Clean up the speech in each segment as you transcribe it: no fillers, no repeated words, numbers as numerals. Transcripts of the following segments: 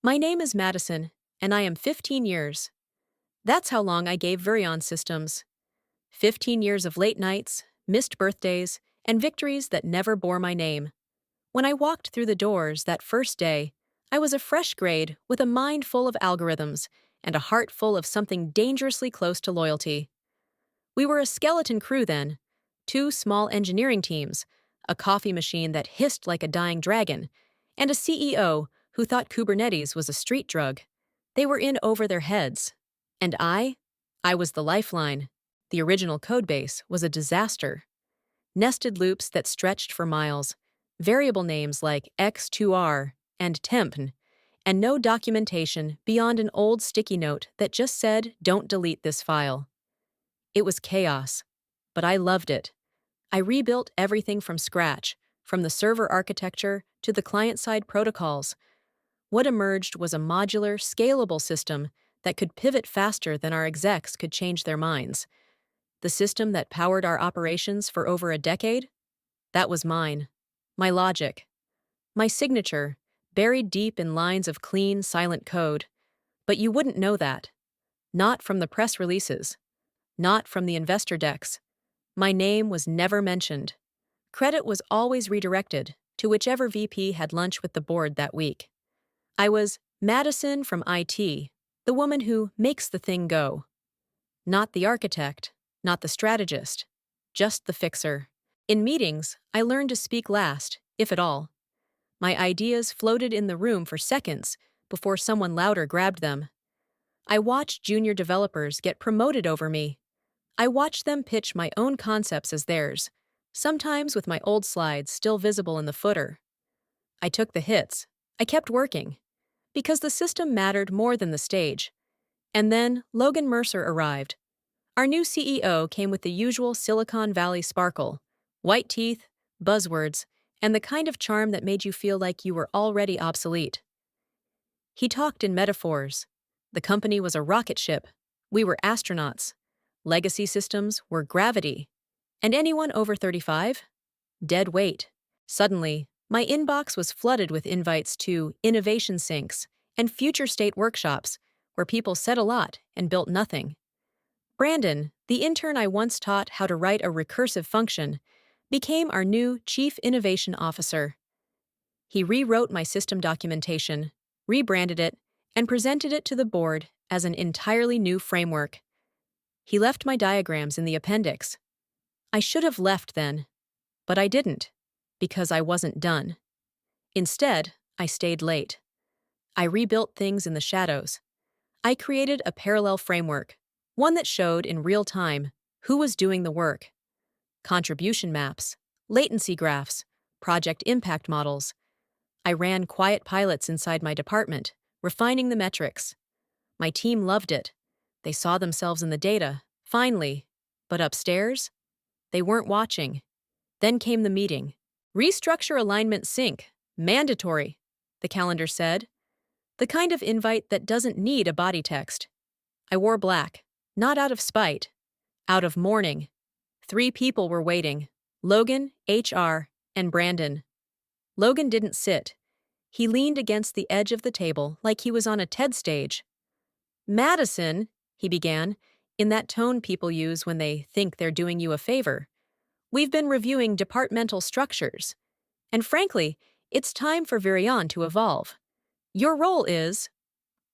My name is Madison, and I am 15 years. That's how long I gave Virion Systems. 15 years of late nights, missed birthdays, and victories that never bore my name. When I walked through the doors that first day, I was a fresh grade with a mind full of algorithms and a heart full of something dangerously close to loyalty. We were a skeleton crew then, two small engineering teams, a coffee machine that hissed like a dying dragon, and a CEO who thought Kubernetes was a street drug. They were in over their heads. And I was the lifeline. The original codebase was a disaster. Nested loops that stretched for miles, variable names like x2r and tempn, and no documentation beyond an old sticky note that just said, "Don't delete this file." It was chaos, but I loved it. I rebuilt everything from scratch, from the server architecture to the client-side protocols. What emerged was a modular, scalable system that could pivot faster than our execs could change their minds. The system that powered our operations for over a decade? That was mine. My logic. My signature, buried deep in lines of clean, silent code. But you wouldn't know that. Not from the press releases. Not from the investor decks. My name was never mentioned. Credit was always redirected to whichever VP had lunch with the board that week. I was Madison from IT, the woman who makes the thing go. Not the architect, not the strategist, just the fixer. In meetings, I learned to speak last, if at all. My ideas floated in the room for seconds before someone louder grabbed them. I watched junior developers get promoted over me. I watched them pitch my own concepts as theirs, sometimes with my old slides still visible in the footer. I took the hits. I kept working. Because the system mattered more than the stage. And then Logan Mercer arrived. Our new CEO came with the usual Silicon Valley sparkle, white teeth, buzzwords, and the kind of charm that made you feel like you were already obsolete. He talked in metaphors. The company was a rocket ship. We were astronauts. Legacy systems were gravity. And anyone over 35? Dead weight. Suddenly, my inbox was flooded with invites to innovation syncs and future state workshops where people said a lot and built nothing. Brandon, the intern I once taught how to write a recursive function, became our new Chief Innovation Officer. He rewrote my system documentation, rebranded it, and presented it to the board as an entirely new framework. He left my diagrams in the appendix. I should have left then, but I didn't, because I wasn't done. Instead, I stayed late. I rebuilt things in the shadows. I created a parallel framework, one that showed in real time who was doing the work. Contribution maps, latency graphs, project impact models. I ran quiet pilots inside my department, refining the metrics. My team loved it. They saw themselves in the data, finally. But upstairs? They weren't watching. Then came the meeting. Restructure alignment sync. Mandatory, the calendar said. The kind of invite that doesn't need a body text. I wore black, not out of spite, out of mourning. 3 people were waiting: Logan, HR, and Brandon. Logan didn't sit. He leaned against the edge of the table like he was on a TED stage. "Madison," he began, in that tone people use when they think they're doing you a favor. "We've been reviewing departmental structures. And frankly, it's time for Virion to evolve. Your role is,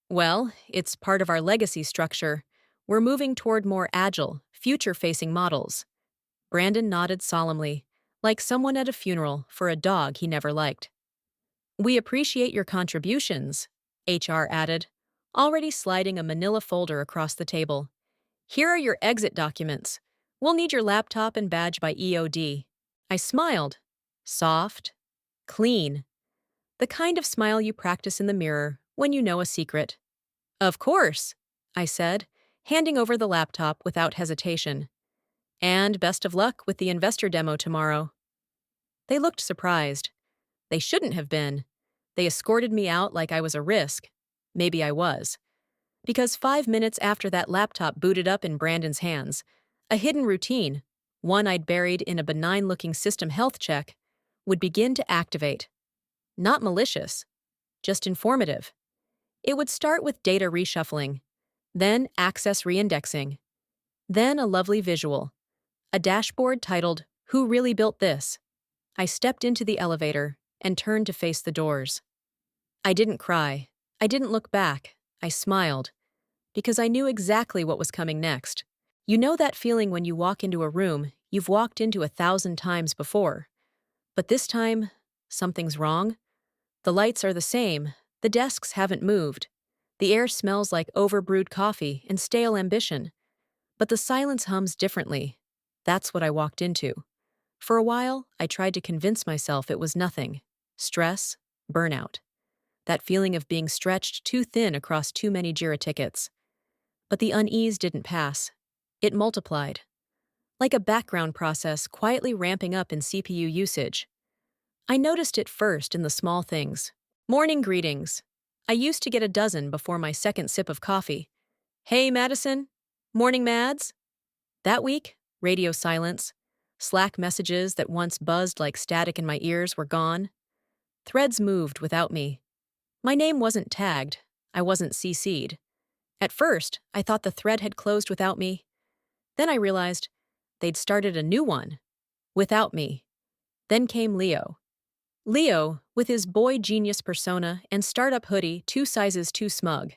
well, it's part of our legacy structure. We're moving toward more agile, future-facing models." Brandon nodded solemnly, like someone at a funeral for a dog he never liked. "We appreciate your contributions," HR added, already sliding a manila folder across the table. "Here are your exit documents. We'll need your laptop and badge by EOD. I smiled. Soft. Clean. The kind of smile you practice in the mirror when you know a secret. "Of course," I said, handing over the laptop without hesitation. "And best of luck with the investor demo tomorrow." They looked surprised. They shouldn't have been. They escorted me out like I was a risk. Maybe I was. Because 5 minutes after that laptop booted up in Brandon's hands, a hidden routine, one I'd buried in a benign-looking system health check, would begin to activate. Not malicious, just informative. It would start with data reshuffling, then access reindexing, then a lovely visual, a dashboard titled, "Who Really Built This?" I stepped into the elevator and turned to face the doors. I didn't cry. I didn't look back. I smiled, because I knew exactly what was coming next. You know that feeling when you walk into a room you've walked into 1,000 times before, but this time, something's wrong? The lights are the same, the desks haven't moved, the air smells like overbrewed coffee and stale ambition, but the silence hums differently. That's what I walked into. For a while, I tried to convince myself it was nothing. Stress, burnout. That feeling of being stretched too thin across too many Jira tickets. But the unease didn't pass. It multiplied. Like a background process quietly ramping up in CPU usage. I noticed it first in the small things. Morning greetings. I used to get a dozen before my second sip of coffee. "Hey, Madison? Morning, Mads?" That week, radio silence. Slack messages that once buzzed like static in my ears were gone. Threads moved without me. My name wasn't tagged. I wasn't CC'd. At first, I thought the thread had closed without me. Then I realized they'd started a new one. Without me. Then came Leo. Leo, with his boy genius persona and startup hoodie 2 sizes too smug.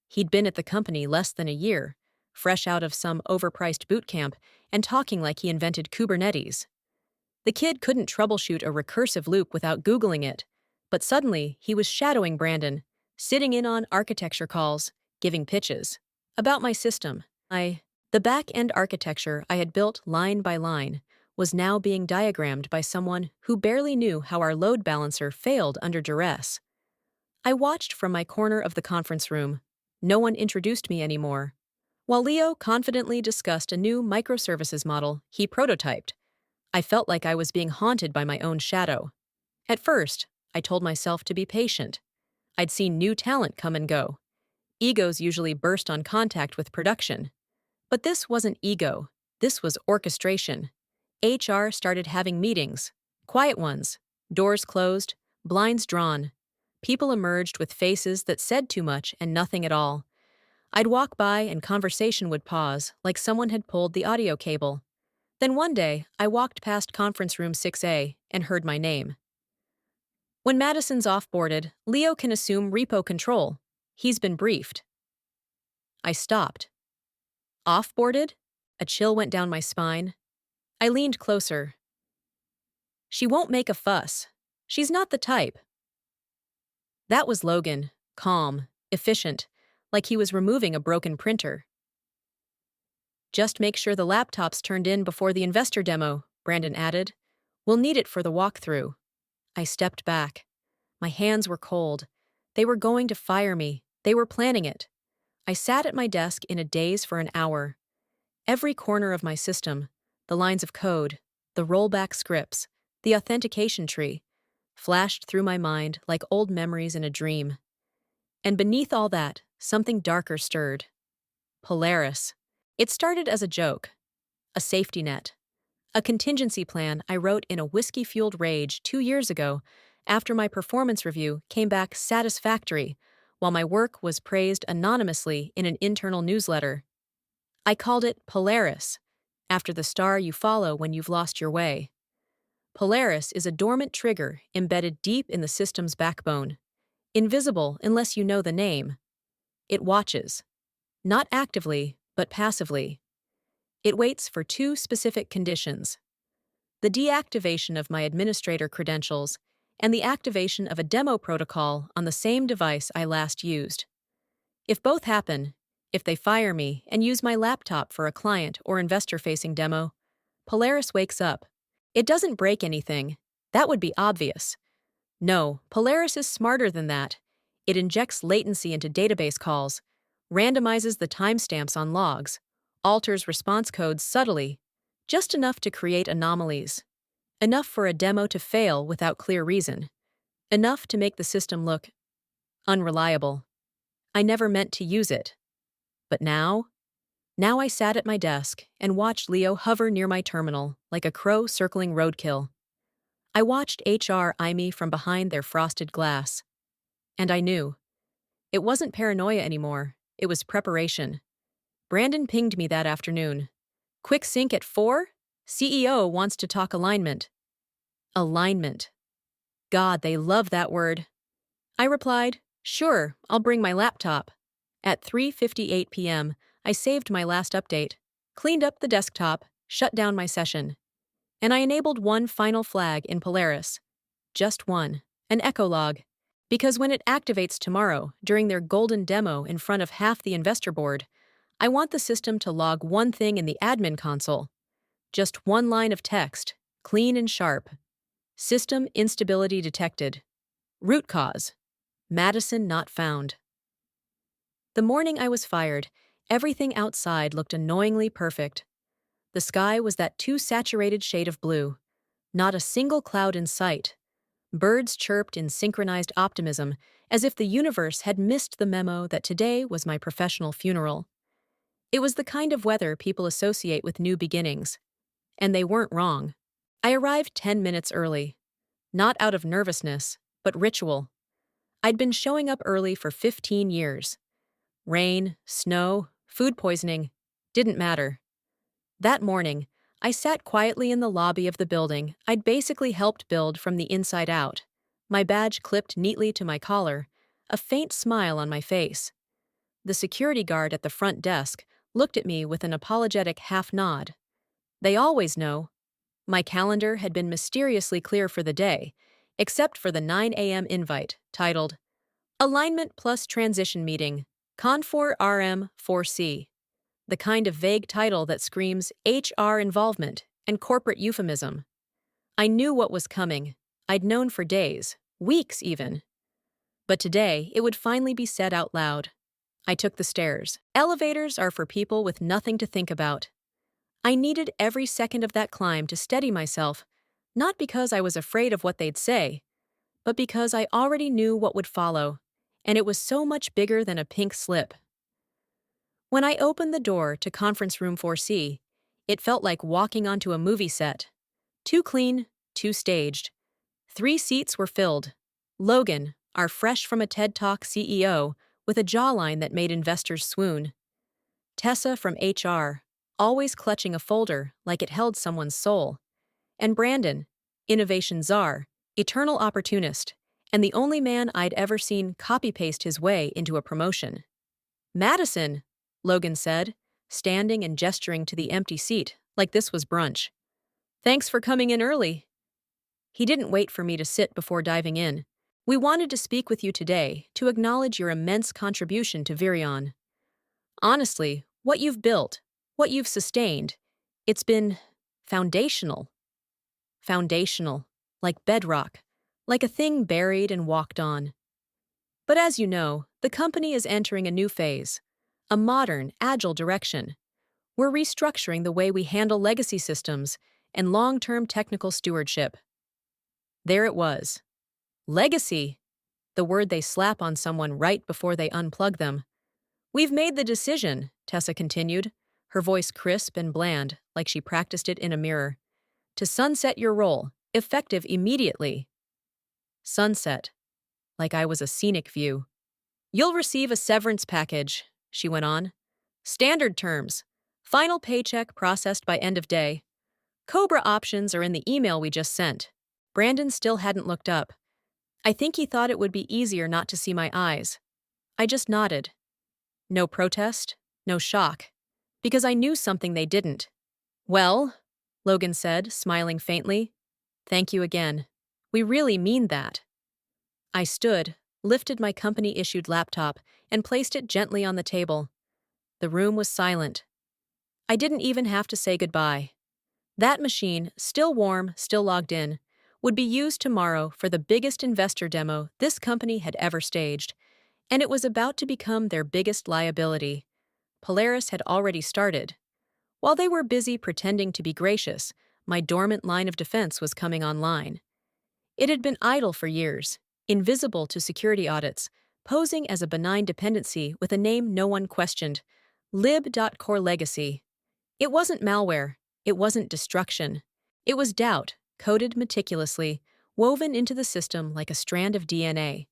He'd been at the company less than a year, fresh out of some overpriced boot camp and talking like he invented Kubernetes. The kid couldn't troubleshoot a recursive loop without Googling it, but suddenly he was shadowing Brandon, sitting in on architecture calls, giving pitches. About my system. The back-end architecture I had built line by line was now being diagrammed by someone who barely knew how our load balancer failed under duress. I watched from my corner of the conference room. No one introduced me anymore. While Leo confidently discussed a new microservices model he prototyped, I felt like I was being haunted by my own shadow. At first, I told myself to be patient. I'd seen new talent come and go. Egos usually burst on contact with production. But this wasn't ego. This was orchestration. HR started having meetings. Quiet ones. Doors closed. Blinds drawn. People emerged with faces that said too much and nothing at all. I'd walk by and conversation would pause, like someone had pulled the audio cable. Then one day, I walked past conference room 6A and heard my name. When Madison's offboarded, Leo can assume repo control. He's been briefed. I stopped. Offboarded? A chill went down my spine. I leaned closer. She won't make a fuss. She's not the type. That was Logan, calm, efficient, like he was removing a broken printer. "Just make sure the laptop's turned in before the investor demo," Brandon added. "We'll need it for the walkthrough." I stepped back. My hands were cold. They were going to fire me. They were planning it. I sat at my desk in a daze for an hour. Every corner of my system, the lines of code, the rollback scripts, the authentication tree, flashed through my mind like old memories in a dream. And beneath all that, something darker stirred. Polaris. It started as a joke, a safety net, a contingency plan I wrote in a whiskey-fueled rage 2 years ago after my performance review came back satisfactory while my work was praised anonymously in an internal newsletter. I called it Polaris, after the star you follow when you've lost your way. Polaris is a dormant trigger embedded deep in the system's backbone, invisible unless you know the name. It watches, not actively, but passively. It waits for two specific conditions: the deactivation of my administrator credentials and the activation of a demo protocol on the same device I last used. If both happen, if they fire me and use my laptop for a client or investor-facing demo, Polaris wakes up. It doesn't break anything. That would be obvious. No, Polaris is smarter than that. It injects latency into database calls, randomizes the timestamps on logs, alters response codes subtly, just enough to create anomalies. Enough for a demo to fail without clear reason. Enough to make the system look unreliable. I never meant to use it. But now I sat at my desk and watched Leo hover near my terminal like a crow circling roadkill. I watched HR eye me from behind their frosted glass. And I knew. It wasn't paranoia anymore, it was preparation. Brandon pinged me that afternoon. Quick sync at 4? CEO wants to talk alignment. Alignment. God, they love that word. I replied, sure, I'll bring my laptop. At 3:58 p.m., I saved my last update, cleaned up the desktop, shut down my session. And I enabled one final flag in Polaris. Just one. An echo log. Because when it activates tomorrow, during their golden demo in front of half the investor board, I want the system to log one thing in the admin console. Just one line of text, clean and sharp. System instability detected. Root cause. Madison not found. The morning I was fired, everything outside looked annoyingly perfect. The sky was that too saturated shade of blue. Not a single cloud in sight. Birds chirped in synchronized optimism, as if the universe had missed the memo that today was my professional funeral. It was the kind of weather people associate with new beginnings. And they weren't wrong. I arrived 10 minutes early. Not out of nervousness, but ritual. I'd been showing up early for 15 years. Rain, snow, food poisoning, didn't matter. That morning, I sat quietly in the lobby of the building I'd basically helped build from the inside out, my badge clipped neatly to my collar, a faint smile on my face. The security guard at the front desk looked at me with an apologetic half-nod. They always know. My calendar had been mysteriously clear for the day, except for the 9 a.m. invite, titled, Alignment plus Transition Meeting, Confor RM 4C. The kind of vague title that screams HR involvement and corporate euphemism. I knew what was coming. I'd known for days, weeks even. But today, it would finally be said out loud. I took the stairs. Elevators are for people with nothing to think about. I needed every second of that climb to steady myself, not because I was afraid of what they'd say, but because I already knew what would follow, and it was so much bigger than a pink slip. When I opened the door to Conference Room 4C, it felt like walking onto a movie set. Too clean, too staged. 3 seats were filled. Logan, our fresh from a TED Talk CEO, with a jawline that made investors swoon. Tessa from HR, always clutching a folder like it held someone's soul. And Brandon, innovation czar, eternal opportunist, and the only man I'd ever seen copy-paste his way into a promotion. Madison, Logan said, standing and gesturing to the empty seat, like this was brunch. Thanks for coming in early. He didn't wait for me to sit before diving in. We wanted to speak with you today to acknowledge your immense contribution to Virion. Honestly, what you've built, what you've sustained, it's been foundational. Foundational, like bedrock, like a thing buried and walked on. But as you know, the company is entering a new phase. A modern, agile direction. We're restructuring the way we handle legacy systems and long-term technical stewardship. There it was. Legacy, the word they slap on someone right before they unplug them. We've made the decision, Tessa continued, her voice crisp and bland, like she practiced it in a mirror, to sunset your role, effective immediately. Sunset, like I was a scenic view. You'll receive a severance package, she went on. Standard terms. Final paycheck processed by end of day. Cobra options are in the email we just sent. Brandon still hadn't looked up. I think he thought it would be easier not to see my eyes. I just nodded. No protest, no shock. Because I knew something they didn't. Well, Logan said, smiling faintly. Thank you again. We really mean that. I stood, lifted my company-issued laptop, and placed it gently on the table. The room was silent. I didn't even have to say goodbye. That machine, still warm, still logged in, would be used tomorrow for the biggest investor demo this company had ever staged, and it was about to become their biggest liability. Polaris had already started. While they were busy pretending to be gracious, my dormant line of defense was coming online. It had been idle for years, invisible to security audits, posing as a benign dependency with a name no one questioned, lib.core legacy. It wasn't malware, it wasn't destruction. It was doubt, coded meticulously, woven into the system like a strand of DNA.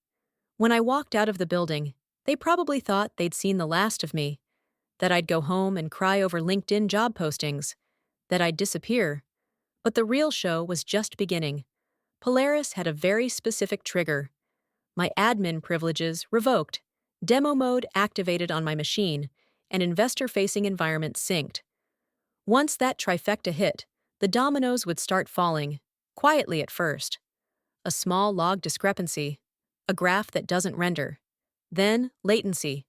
When I walked out of the building, They probably thought they'd seen the last of me, that I'd go home and cry over LinkedIn job postings, that I'd disappear. But the real show was just beginning. Polaris had a very specific trigger. My admin privileges revoked, demo mode activated on my machine, and investor-facing environment synced. Once that trifecta hit, the dominoes would start falling, quietly at first. A small log discrepancy, a graph that doesn't render. Then, latency.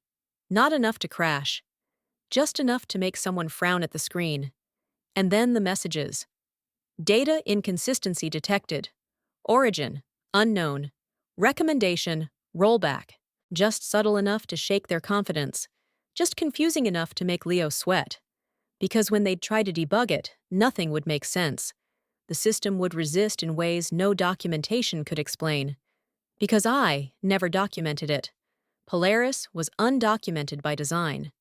Not enough to crash, just enough to make someone frown at the screen. And then the messages. Data inconsistency detected. Origin, unknown. Recommendation, rollback. Just subtle enough to shake their confidence. Just confusing enough to make Leo sweat. Because when they'd try to debug it, nothing would make sense. The system would resist in ways no documentation could explain. Because I never documented it. Polaris was undocumented by design.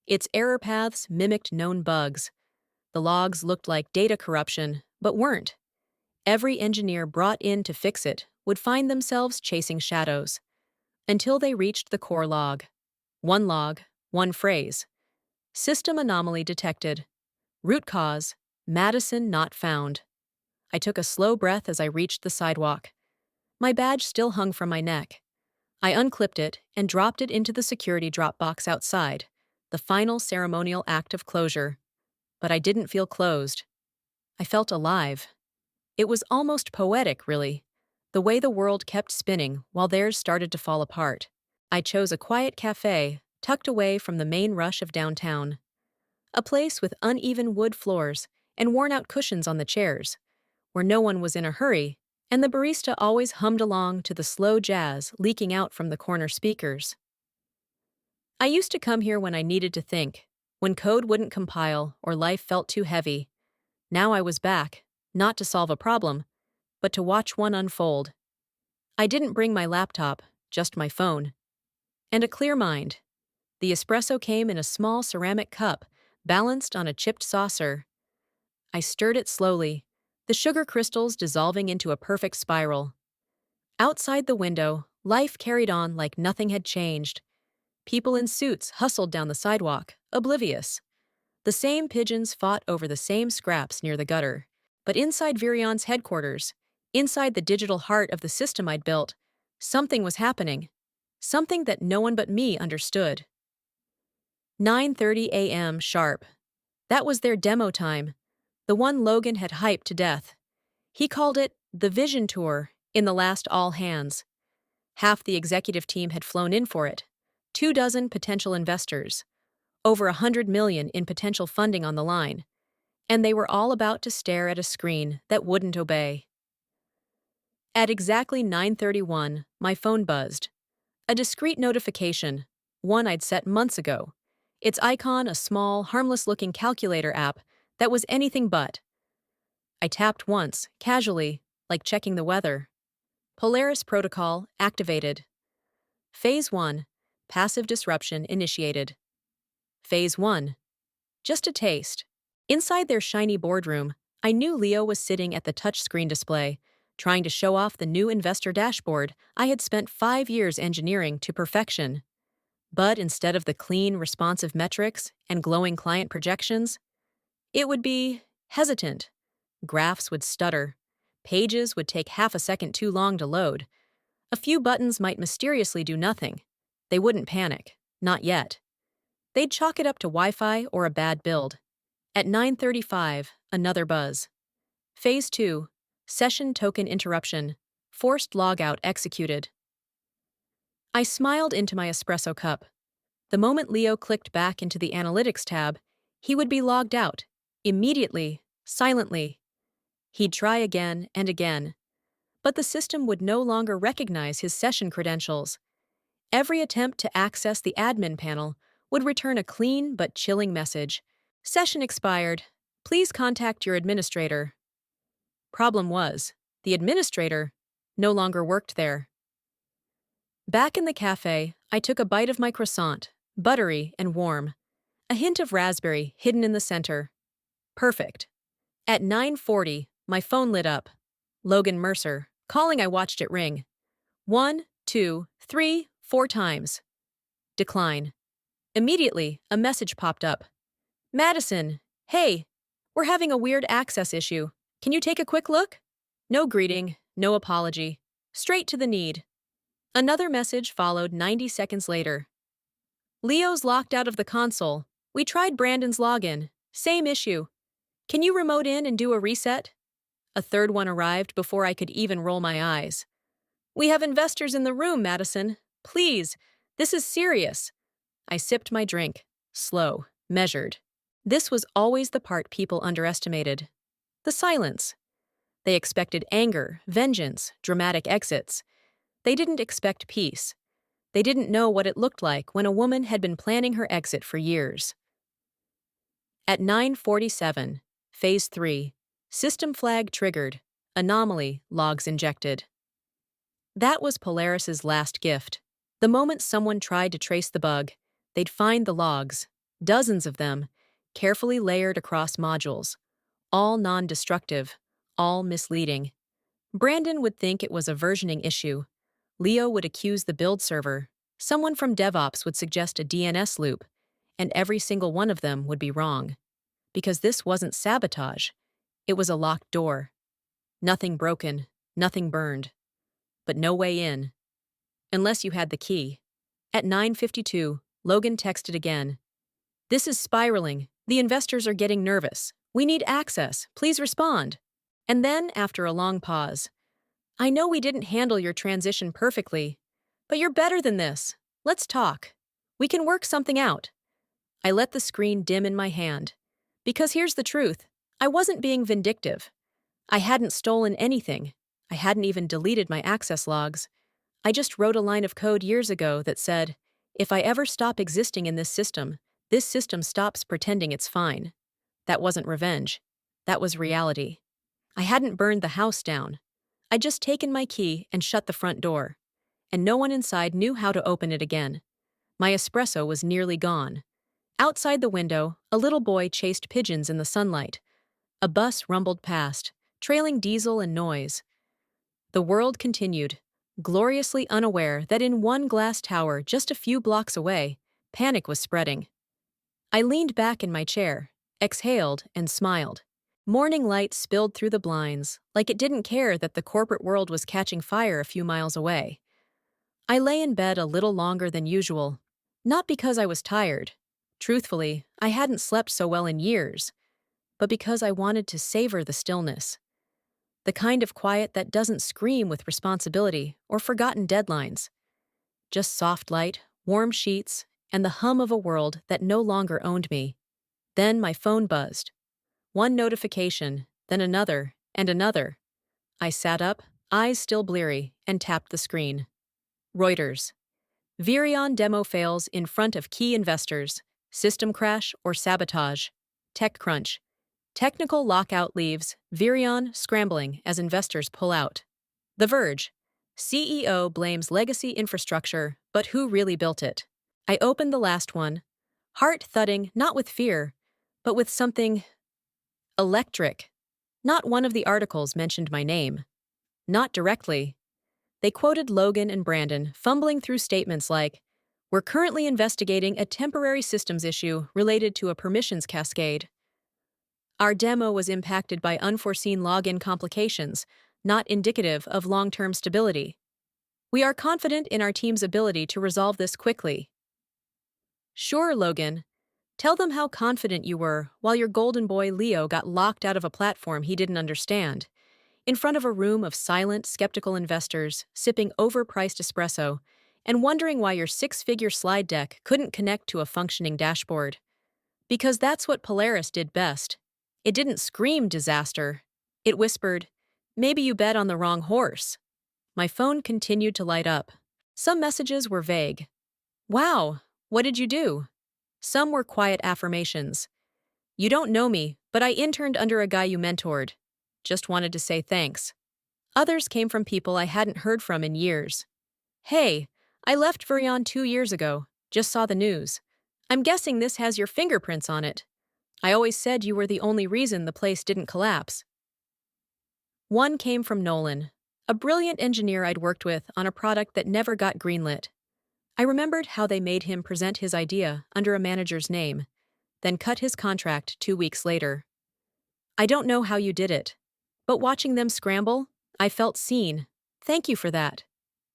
Its error paths mimicked known bugs. The logs looked like data corruption, but weren't. Every engineer brought in to fix it would find themselves chasing shadows. Until they reached the core log. One phrase. System anomaly detected. Root cause, Madison not found. I took a slow breath as I reached the sidewalk. My badge still hung from my neck. I unclipped it and dropped it into the security drop box outside, the final ceremonial act of closure. But I didn't feel closed. I felt alive. It was almost poetic, really, the way the world kept spinning while theirs started to fall apart. I chose a quiet cafe, tucked away from the main rush of downtown. A place with uneven wood floors and worn-out cushions on the chairs, where no one was in a hurry, and the barista always hummed along to the slow jazz leaking out from the corner speakers. I used to come here when I needed to think, when code wouldn't compile or life felt too heavy. Now I was back, not to solve a problem, but to watch one unfold. I didn't bring my laptop, just my phone. And a clear mind. The espresso came in a small ceramic cup, balanced on a chipped saucer. I stirred it slowly, the sugar crystals dissolving into a perfect spiral. Outside the window, life carried on like nothing had changed. People in suits hustled down the sidewalk, oblivious. The same pigeons fought over the same scraps near the gutter. But inside Virion's headquarters, inside the digital heart of the system I'd built, something was happening. Something that no one but me understood. 9:30 a.m. sharp. That was their demo time, the one Logan had hyped to death. He called it the Vision Tour in the last all hands. Half the executive team had flown in for it. 24 potential investors. Over $100 million in potential funding on the line. And they were all about to stare at a screen that wouldn't obey. At exactly 9:31, my phone buzzed. A discreet notification, one I'd set months ago. Its icon a small, harmless-looking calculator app that was anything but. I tapped once, casually, like checking the weather. Polaris protocol activated. Phase 1, passive disruption initiated. Phase 1, just a taste. Inside their shiny boardroom, I knew Leo was sitting at the touchscreen display, trying to show off the new investor dashboard I had spent 5 years engineering to perfection. But instead of the clean, responsive metrics and glowing client projections, it would be hesitant. Graphs would stutter. Pages would take half a second too long to load. A few buttons might mysteriously do nothing. They wouldn't panic. Not yet. They'd chalk it up to Wi-Fi or a bad build. At 9:35, another buzz. Phase 2, session token interruption. Forced logout executed. I smiled into my espresso cup. The moment Leo clicked back into the Analytics tab, he would be logged out, immediately, silently. He'd try again and again. But the system would no longer recognize his session credentials. Every attempt to access the admin panel would return a clean but chilling message. Session expired. Please contact your administrator. Problem was, the administrator no longer worked there. Back in the cafe, I took a bite of my croissant, buttery and warm. A hint of raspberry hidden in the center. Perfect. At 9:40, my phone lit up. Logan Mercer, calling. I watched it ring. 1, 2, 3, 4 times. Decline. Immediately, a message popped up. Madison, hey, we're having a weird access issue. Can you take a quick look? No greeting, no apology. Straight to the need. Another message followed 90 seconds later. Leo's locked out of the console. We tried Brandon's login. Same issue. Can you remote in and do a reset? A third one arrived before I could even roll my eyes. We have investors in the room, Madison. Please, this is serious. I sipped my drink. Slow, measured. This was always the part people underestimated. The silence. They expected anger, vengeance, dramatic exits. They didn't expect peace. They didn't know what it looked like when a woman had been planning her exit for years. At 9:47, Phase 3, system flag triggered, anomaly logs injected. That was Polaris's last gift. The moment someone tried to trace the bug, they'd find the logs, dozens of them, carefully layered across modules, all non-destructive, all misleading. Brandon would think it was a versioning issue. Leo would accuse the build server. Someone from DevOps would suggest a DNS loop, and every single one of them would be wrong. Because this wasn't sabotage. It was a locked door. Nothing broken, nothing burned. But no way in. Unless you had the key. At 9:52, Logan texted again. This is spiraling. The investors are getting nervous. We need access. Please respond. And then, after a long pause, I know we didn't handle your transition perfectly, but you're better than this. Let's talk. We can work something out. I let the screen dim in my hand. Because here's the truth. I wasn't being vindictive. I hadn't stolen anything. I hadn't even deleted my access logs. I just wrote a line of code years ago that said, if I ever stop existing in this system stops pretending it's fine. That wasn't revenge. That was reality. I hadn't burned the house down. I'd just taken my key and shut the front door. And no one inside knew how to open it again. My espresso was nearly gone. Outside the window, a little boy chased pigeons in the sunlight. A bus rumbled past, trailing diesel and noise. The world continued, gloriously unaware that in one glass tower just a few blocks away, panic was spreading. I leaned back in my chair, exhaled, and smiled. Morning light spilled through the blinds, like it didn't care that the corporate world was catching fire a few miles away. I lay in bed a little longer than usual, not because I was tired. Truthfully, I hadn't slept so well in years, but because I wanted to savor the stillness. The kind of quiet that doesn't scream with responsibility or forgotten deadlines. Just soft light, warm sheets, and the hum of a world that no longer owned me. Then my phone buzzed. One notification, then another, and another. I sat up, eyes still bleary, and tapped the screen. Reuters. Virion demo fails in front of key investors. System crash or sabotage. TechCrunch. Technical lockout leaves Virion scrambling as investors pull out. The Verge. CEO blames legacy infrastructure, but who really built it? I opened the last one. Heart thudding not with fear, but with something electric. Not one of the articles mentioned my name. Not directly. They quoted Logan and Brandon, fumbling through statements like, we're currently investigating a temporary systems issue related to a permissions cascade. Our demo was impacted by unforeseen login complications, not indicative of long-term stability. We are confident in our team's ability to resolve this quickly. Sure, Logan. Tell them how confident you were while your golden boy Leo got locked out of a platform he didn't understand. In front of a room of silent, skeptical investors, sipping overpriced espresso, and wondering why your six-figure slide deck couldn't connect to a functioning dashboard. Because that's what Polaris did best. It didn't scream disaster. It whispered, maybe you bet on the wrong horse. My phone continued to light up. Some messages were vague. Wow, what did you do? Some were quiet affirmations. You don't know me, but I interned under a guy you mentored. Just wanted to say thanks. Others came from people I hadn't heard from in years. Hey, I left Virion 2 years ago. Just saw the news. I'm guessing this has your fingerprints on it. I always said you were the only reason the place didn't collapse. One came from Nolan, a brilliant engineer I'd worked with on a product that never got greenlit. I remembered how they made him present his idea under a manager's name, then cut his contract 2 weeks later. I don't know how you did it, but watching them scramble, I felt seen. Thank you for that.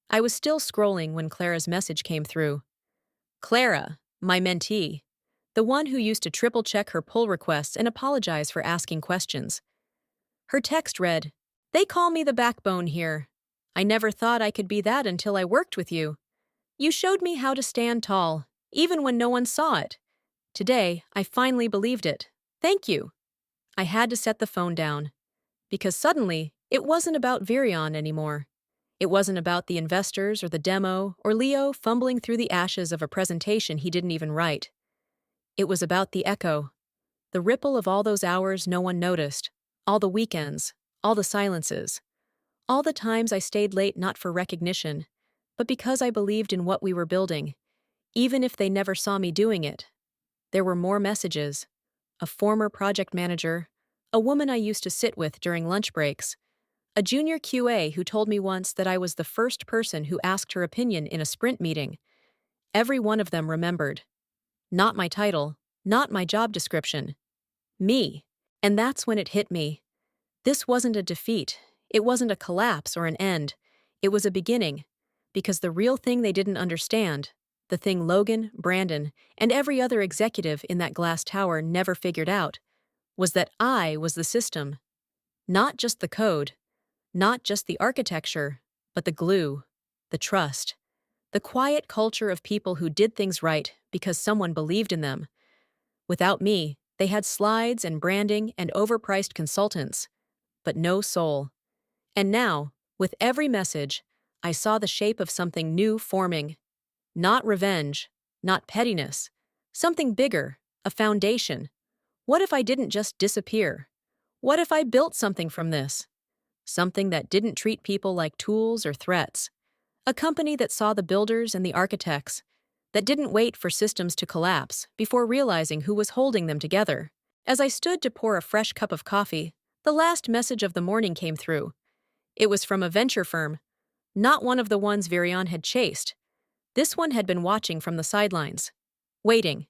I was still scrolling when Clara's message came through. Clara, my mentee, the one who used to triple check her pull requests and apologize for asking questions. Her text read, "They call me the backbone here. I never thought I could be that until I worked with you. You showed me how to stand tall, even when no one saw it. Today, I finally believed it. Thank you." I had to set the phone down, because suddenly, it wasn't about Virion anymore. It wasn't about the investors or the demo or Leo fumbling through the ashes of a presentation he didn't even write. It was about the echo, the ripple of all those hours no one noticed, all the weekends, all the silences, all the times I stayed late not for recognition, but because I believed in what we were building, even if they never saw me doing it. There were more messages. A former project manager, a woman I used to sit with during lunch breaks, a junior QA who told me once that I was the first person who asked her opinion in a sprint meeting. Every one of them remembered. Not my title, not my job description. Me. And that's when it hit me. This wasn't a defeat. It wasn't a collapse or an end. It was a beginning. Because the real thing they didn't understand, the thing Logan, Brandon, and every other executive in that glass tower never figured out, was that I was the system. Not just the code, not just the architecture, but the glue, the trust, the quiet culture of people who did things right because someone believed in them. Without me, they had slides and branding and overpriced consultants, but no soul. And now, with every message, I saw the shape of something new forming. Not revenge, not pettiness, something bigger, a foundation. What if I didn't just disappear? What if I built something from this? Something that didn't treat people like tools or threats. A company that saw the builders and the architects, that didn't wait for systems to collapse before realizing who was holding them together. As I stood to pour a fresh cup of coffee, the last message of the morning came through. It was from a venture firm, not one of the ones Virion had chased. This one had been watching from the sidelines. Waiting.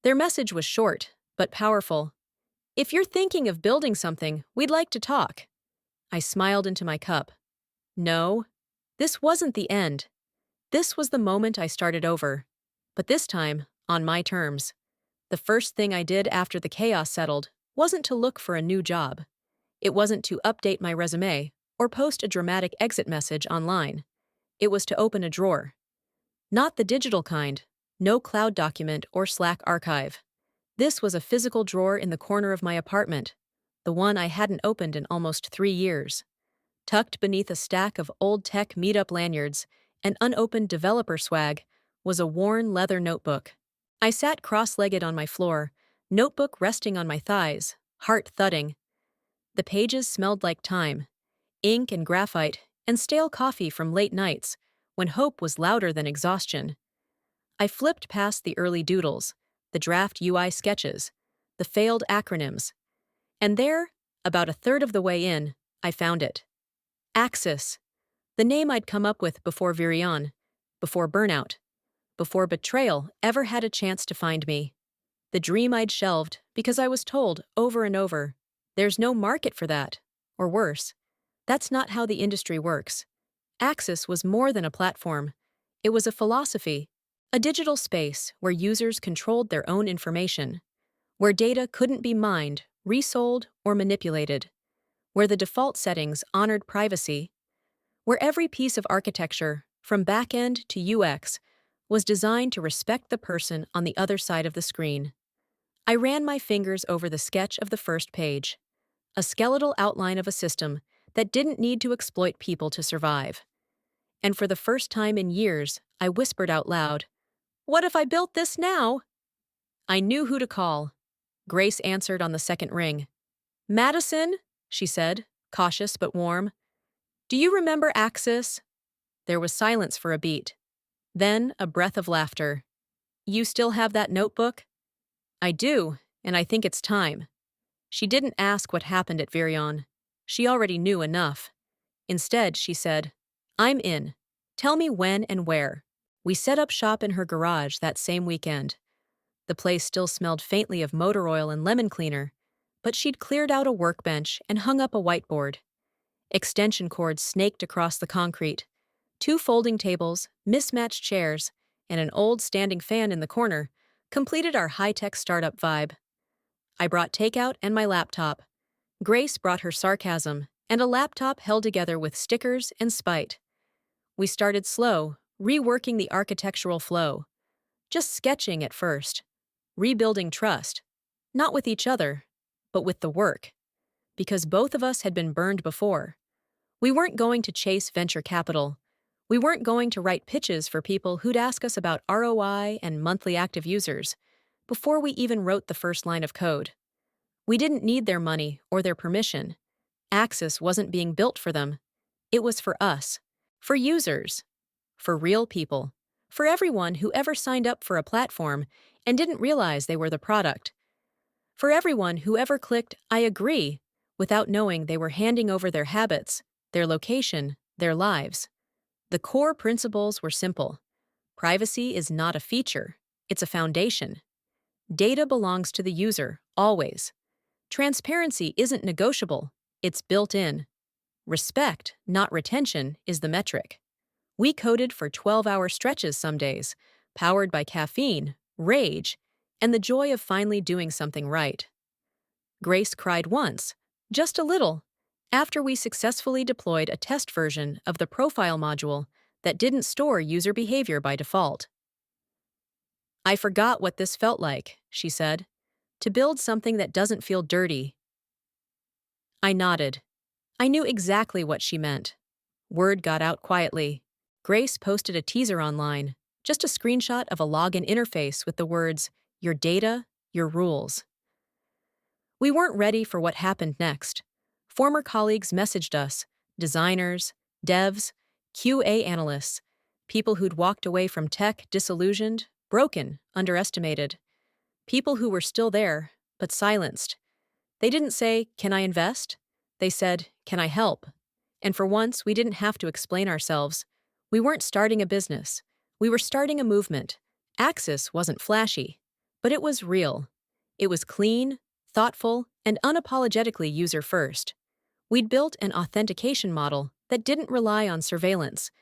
Their message was short, but powerful. "If you're thinking of building something, we'd like to talk." I smiled into my cup. No, this wasn't the end. This was the moment I started over. But this time, on my terms. The first thing I did after the chaos settled wasn't to look for a new job. It wasn't to update my resume or post a dramatic exit message online. It was to open a drawer. Not the digital kind, no cloud document or Slack archive. This was a physical drawer in the corner of my apartment, the one I hadn't opened in almost 3 years. Tucked beneath a stack of old tech meetup lanyards and unopened developer swag was a worn leather notebook. I sat cross-legged on my floor, notebook resting on my thighs, heart thudding. The pages smelled like time, ink and graphite, and stale coffee from late nights, when hope was louder than exhaustion. I flipped past the early doodles, the draft UI sketches, the failed acronyms. And there, about a third of the way in, I found it. Axis. The name I'd come up with before Virion, before burnout, before Betrayal ever had a chance to find me. The dream I'd shelved because I was told over and over, there's no market for that, or worse. That's not how the industry works. Axis was more than a platform. It was a philosophy, a digital space where users controlled their own information, where data couldn't be mined, resold, or manipulated, where the default settings honored privacy, where every piece of architecture, from back-end to UX, was designed to respect the person on the other side of the screen. I ran my fingers over the sketch of the first page, a skeletal outline of a system that didn't need to exploit people to survive. And for the first time in years, I whispered out loud, "What if I built this now?" I knew who to call. Grace answered on the second ring. "Madison," she said, cautious but warm. "Do you remember Axis?" There was silence for a beat. Then a breath of laughter. "You still have that notebook?" "I do, and I think it's time." She didn't ask what happened at Virion. She already knew enough. Instead, she said, "I'm in. Tell me when and where." We set up shop in her garage that same weekend. The place still smelled faintly of motor oil and lemon cleaner, but she'd cleared out a workbench and hung up a whiteboard. Extension cords snaked across the concrete. Two folding tables, mismatched chairs, and an old standing fan in the corner completed our high-tech startup vibe. I brought takeout and my laptop. Grace brought her sarcasm and a laptop held together with stickers and spite. We started slow, reworking the architectural flow. Just sketching at first. Rebuilding trust. Not with each other, but with the work. Because both of us had been burned before. We weren't going to chase venture capital. We weren't going to write pitches for people who'd ask us about ROI and monthly active users before we even wrote the first line of code. We didn't need their money or their permission. Axis wasn't being built for them. It was for us. For users. For real people. For everyone who ever signed up for a platform and didn't realize they were the product. For everyone who ever clicked, "I agree," without knowing they were handing over their habits, their location, their lives. The core principles were simple. Privacy is not a feature, it's a foundation. Data belongs to the user, always. Transparency isn't negotiable, it's built in. Respect, not retention, is the metric. We coded for 12-hour stretches some days, powered by caffeine, rage, and the joy of finally doing something right. Grace cried once, just a little, after we successfully deployed a test version of the profile module that didn't store user behavior by default. "I forgot what this felt like," she said, "to build something that doesn't feel dirty." I nodded. I knew exactly what she meant. Word got out quietly. Grace posted a teaser online, just a screenshot of a login interface with the words, "Your data, your rules." We weren't ready for what happened next. Former colleagues messaged us, designers, devs, QA analysts, people who'd walked away from tech disillusioned, broken, underestimated. People who were still there, but silenced. They didn't say, "Can I invest?" They said, "Can I help?" And for once, we didn't have to explain ourselves. We weren't starting a business. We were starting a movement. Axis wasn't flashy, but it was real. It was clean, thoughtful, and unapologetically user-first. We'd built an authentication model that didn't rely on surveillance.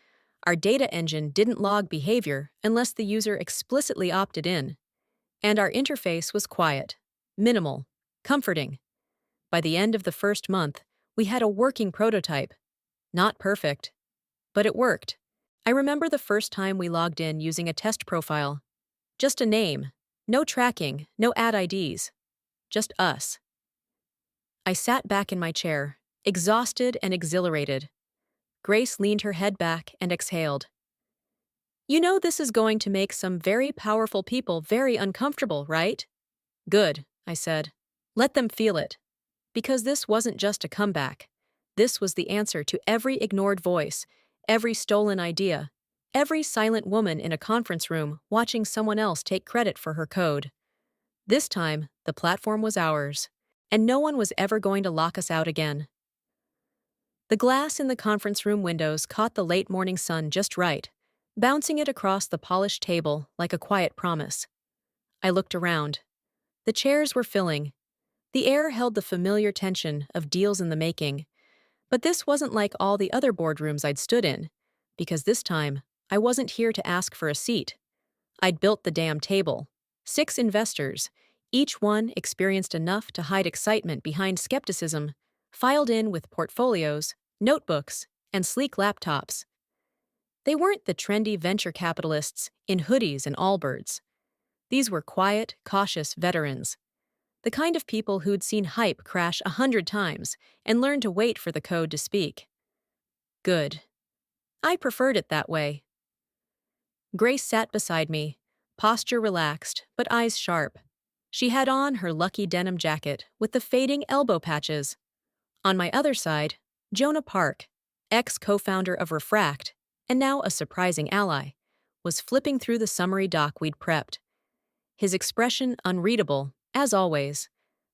Our data engine didn't log behavior unless the user explicitly opted in. And our interface was quiet, minimal, comforting. By the end of the first month, we had a working prototype. Not perfect, but it worked. I remember the first time we logged in using a test profile. Just a name, no tracking, no ad IDs. Just us. I sat back in my chair, exhausted and exhilarated. Grace leaned her head back and exhaled. "You know this is going to make some very powerful people very uncomfortable, right?" "Good," I said. "Let them feel it." Because this wasn't just a comeback. This was the answer to every ignored voice, every stolen idea, every silent woman in a conference room watching someone else take credit for her code. This time, the platform was ours, and no one was ever going to lock us out again. The glass in the conference room windows caught the late morning sun just right, bouncing it across the polished table like a quiet promise. I looked around. The chairs were filling. The air held the familiar tension of deals in the making. But this wasn't like all the other boardrooms I'd stood in, because this time, I wasn't here to ask for a seat. I'd built the damn table. 6 investors, each one experienced enough to hide excitement behind skepticism, filed in with portfolios, notebooks, and sleek laptops. They weren't the trendy venture capitalists in hoodies and Allbirds. These were quiet, cautious veterans. The kind of people who'd seen hype crash 100 times and learned to wait for the code to speak. Good. I preferred it that way. Grace sat beside me, posture relaxed, but eyes sharp. She had on her lucky denim jacket with the fading elbow patches. On my other side, Jonah Park, ex-co-founder of Refract, and now a surprising ally, was flipping through the summary doc we'd prepped. His expression unreadable, as always,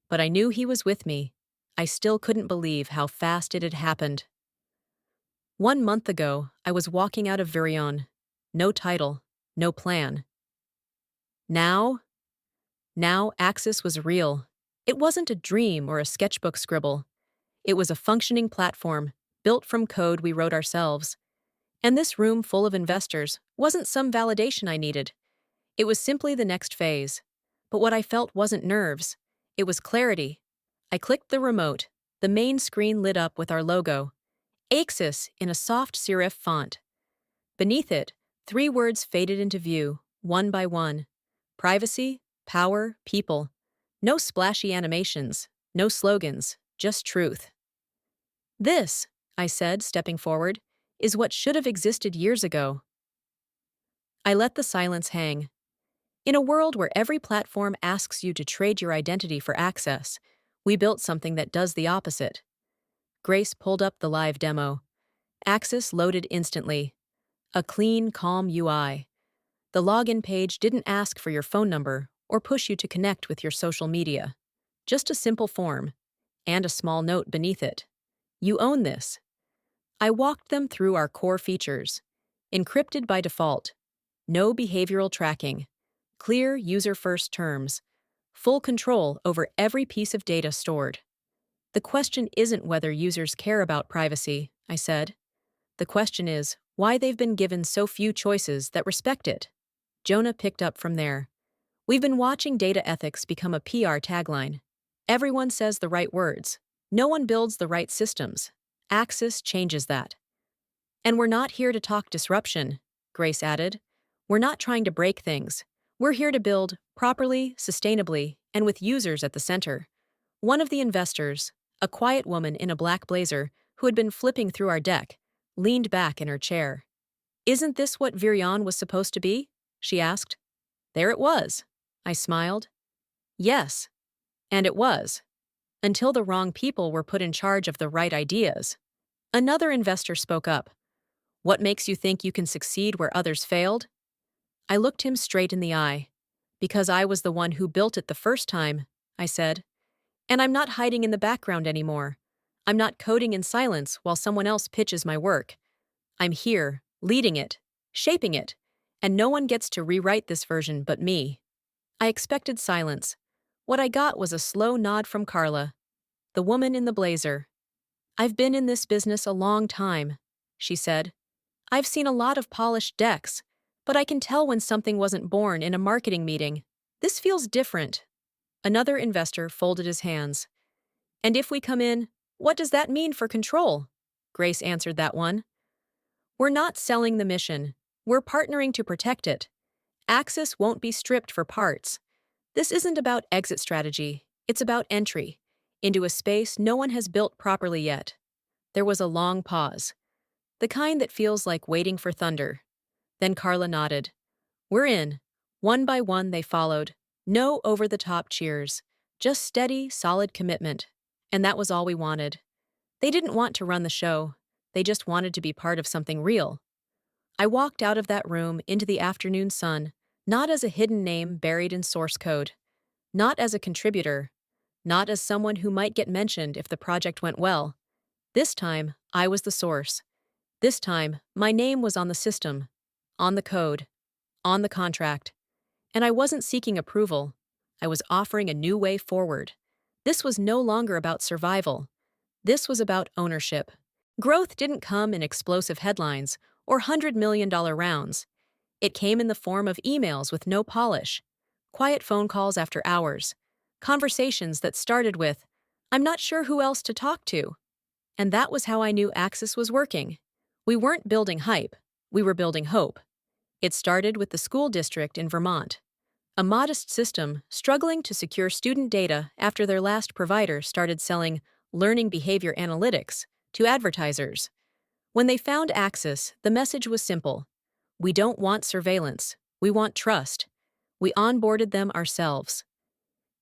but I knew he was with me. I still couldn't believe how fast it had happened. 1 month ago, I was walking out of Virion. No title, no plan. Now, now Axis was real. It wasn't a dream or a sketchbook scribble. It was a functioning platform, built from code we wrote ourselves. And this room full of investors wasn't some validation I needed. It was simply the next phase. But what I felt wasn't nerves. It was clarity. I clicked the remote. The main screen lit up with our logo, Axis, in a soft serif font. Beneath it, 3 words faded into view, one by one. Privacy, power, people. No splashy animations, no slogans, just truth. This, I said, stepping forward, is what should have existed years ago. I let the silence hang. In a world where every platform asks you to trade your identity for access, we built something that does the opposite. Grace pulled up the live demo. Axis loaded instantly. A clean, calm UI. The login page didn't ask for your phone number or push you to connect with your social media. Just a simple form, and a small note beneath it. You own this. I walked them through our core features. Encrypted by default. No behavioral tracking. Clear user-first terms. Full control over every piece of data stored. The question isn't whether users care about privacy, I said. The question is why they've been given so few choices that respect it. Jonah picked up from there. We've been watching data ethics become a PR tagline. Everyone says the right words. No one builds the right systems. Axis changes that. And we're not here to talk disruption, Grace added. We're not trying to break things. We're here to build properly, sustainably, and with users at the center. One of the investors, a quiet woman in a black blazer who had been flipping through our deck, leaned back in her chair. Isn't this what Virion was supposed to be? She asked. There it was. I smiled. Yes. And it was. Until the wrong people were put in charge of the right ideas. Another investor spoke up. What makes you think you can succeed where others failed? I looked him straight in the eye. Because I was the one who built it the first time, I said. And I'm not hiding in the background anymore. I'm not coding in silence while someone else pitches my work. I'm here, leading it, shaping it, and no one gets to rewrite this version but me. I expected silence. What I got was a slow nod from Carla, the woman in the blazer. I've been in this business a long time, she said. I've seen a lot of polished decks, but I can tell when something wasn't born in a marketing meeting. This feels different. Another investor folded his hands. And if we come in, what does that mean for control? Grace answered that one. We're not selling the mission. We're partnering to protect it. Axis won't be stripped for parts. This isn't about exit strategy. It's about entry into a space no one has built properly yet. There was a long pause, the kind that feels like waiting for thunder. Then Carla nodded. We're in. One by one they followed. No over-the-top cheers. Just steady, solid commitment. And that was all we wanted. They didn't want to run the show. They just wanted to be part of something real. I walked out of that room into the afternoon sun, not as a hidden name buried in source code. Not as a contributor. Not as someone who might get mentioned if the project went well. This time, I was the source. This time, my name was on the system, on the code, on the contract. And I wasn't seeking approval. I was offering a new way forward. This was no longer about survival. This was about ownership. Growth didn't come in explosive headlines or $100 million rounds. It came in the form of emails with no polish, quiet phone calls after hours, conversations that started with, I'm not sure who else to talk to. And that was how I knew Axis was working. We weren't building hype. We were building hope. It started with the school district in Vermont, a modest system struggling to secure student data after their last provider started selling learning behavior analytics to advertisers. When they found Axis, the message was simple. We don't want surveillance. We want trust. We onboarded them ourselves.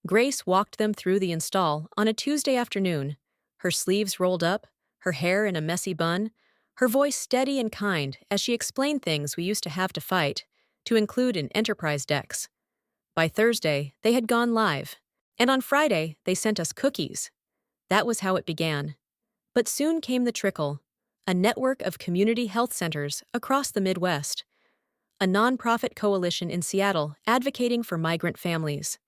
Grace walked them through the install on a Tuesday afternoon, her sleeves rolled up, her hair in a messy bun, her voice steady and kind as she explained things we used to have to fight, to include in enterprise decks. By Thursday, they had gone live, and on Friday, they sent us cookies. That was how it began. But soon came the trickle, a network of community health centers across the Midwest. a nonprofit coalition in Seattle advocating for migrant families,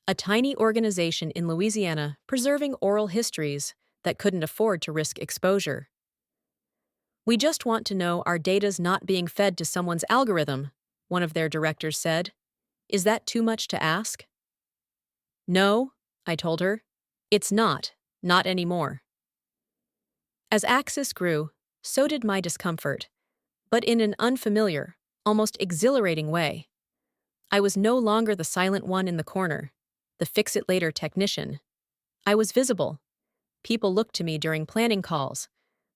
a tiny organization in Louisiana preserving oral histories that couldn't afford to risk exposure. We just want to know our data's not being fed to someone's algorithm, one of their directors said. Is that too much to ask? No, I told her. It's not anymore. As Axis grew, so did my discomfort, but in an unfamiliar, almost exhilarating way. I was no longer the silent one in the corner, the fix-it-later technician. I was visible. People looked to me during planning calls.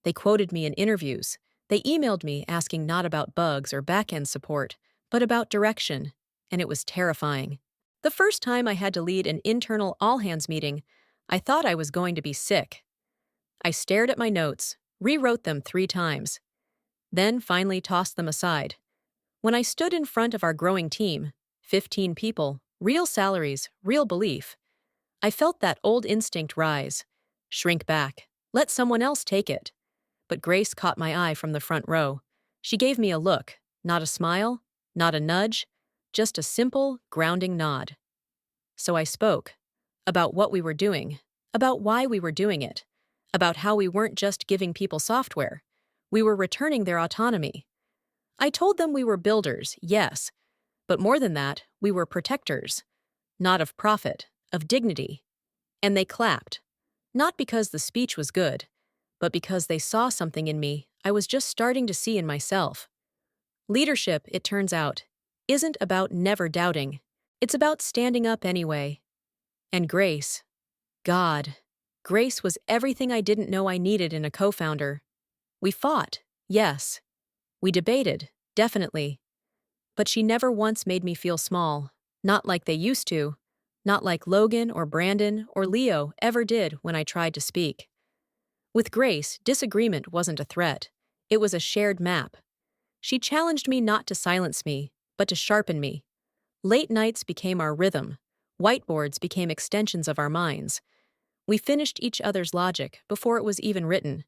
They quoted me in interviews. They emailed me asking not about bugs or back-end support, but about direction, and it was terrifying. The first time I had to lead an internal all-hands meeting, I thought I was going to be sick. I stared at my notes, rewrote them 3 times, then finally tossed them aside. When I stood in front of our growing team, 15 people, real salaries, real belief, I felt that old instinct rise. Shrink back. Let someone else take it. But Grace caught my eye from the front row. She gave me a look, not a smile, not a nudge, just a simple, grounding nod. So I spoke. About what we were doing. About why we were doing it. About how we weren't just giving people software. We were returning their autonomy. I told them we were builders, yes, but more than that, we were protectors. Not of profit, of dignity. And they clapped. Not because the speech was good, but because they saw something in me I was just starting to see in myself. Leadership, it turns out, isn't about never doubting. It's about standing up anyway. And Grace, God, Grace was everything I didn't know I needed in a co-founder. We fought, yes. We debated, definitely. But she never once made me feel small, not like they used to, not like Logan or Brandon or Leo ever did when I tried to speak. With Grace, disagreement wasn't a threat. It was a shared map. She challenged me not to silence me, but to sharpen me. Late nights became our rhythm. Whiteboards became extensions of our minds. We finished each other's logic before it was even written.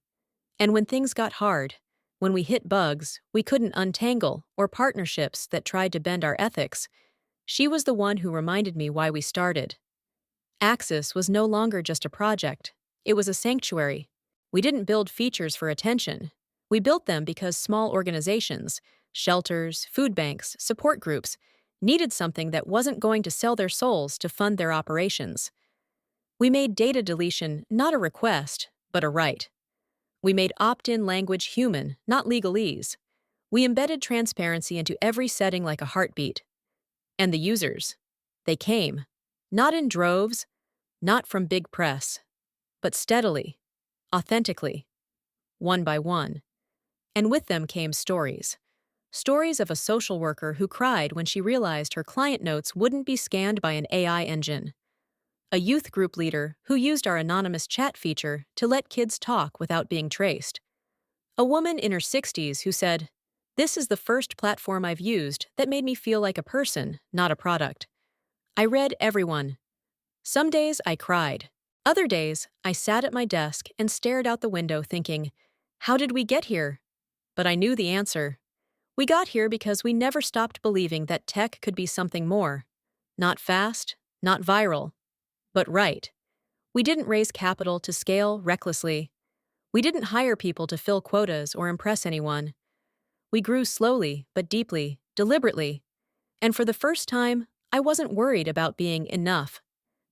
And when things got hard, when we hit bugs we couldn't untangle or partnerships that tried to bend our ethics, she was the one who reminded me why we started. Axis was no longer just a project. It was a sanctuary. We didn't build features for attention. We built them because small organizations, shelters, food banks, support groups, needed something that wasn't going to sell their souls to fund their operations. We made data deletion not a request, but a right. We made opt-in language human, not legalese. We embedded transparency into every setting like a heartbeat. And the users, they came. Not in droves, not from big press, but steadily, authentically, one by one. And with them came stories. Stories of a social worker who cried when she realized her client notes wouldn't be scanned by an AI engine. A youth group leader who used our anonymous chat feature to let kids talk without being traced. A woman in her 60s who said, "This is the first platform I've used that made me feel like a person, not a product." I read everyone. Some days I cried. Other days, I sat at my desk and stared out the window thinking, how did we get here? But I knew the answer. We got here because we never stopped believing that tech could be something more. Not fast, not viral, but right. We didn't raise capital to scale recklessly. We didn't hire people to fill quotas or impress anyone. We grew slowly, but deeply, deliberately. And for the first time, I wasn't worried about being enough.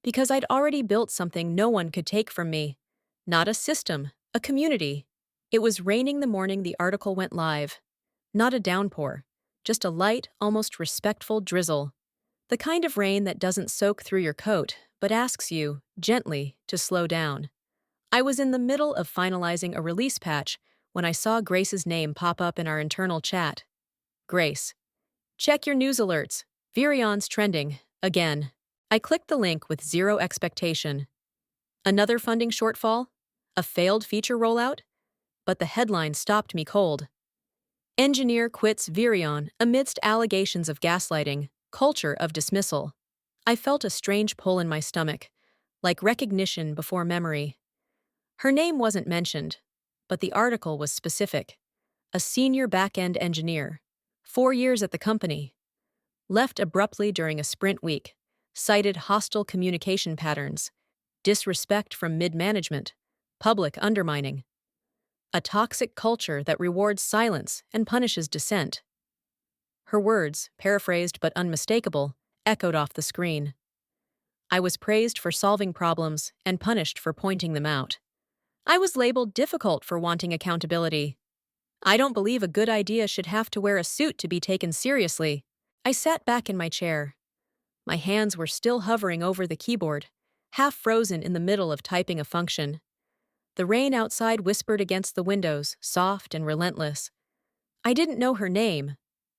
Because I'd already built something no one could take from me. Not a system, a community. It was raining the morning the article went live. Not a downpour, just a light, almost respectful drizzle. The kind of rain that doesn't soak through your coat, but asks you, gently, to slow down. I was in the middle of finalizing a release patch when I saw Grace's name pop up in our internal chat. Grace. Check your news alerts. Virion's trending. Again. I clicked the link with zero expectation. Another funding shortfall? A failed feature rollout? But the headline stopped me cold. Engineer quits Virion amidst allegations of gaslighting, culture of dismissal. I felt a strange pull in my stomach, like recognition before memory. Her name wasn't mentioned, but the article was specific. A senior back-end engineer. 4 years at the company. Left abruptly during a sprint week. Cited hostile communication patterns. Disrespect from mid-management. Public undermining. A toxic culture that rewards silence and punishes dissent. Her words, paraphrased but unmistakable, echoed off the screen. I was praised for solving problems and punished for pointing them out. I was labeled difficult for wanting accountability. I don't believe a good idea should have to wear a suit to be taken seriously. I sat back in my chair. My hands were still hovering over the keyboard, half frozen in the middle of typing a function. The rain outside whispered against the windows, soft and relentless. I didn't know her name,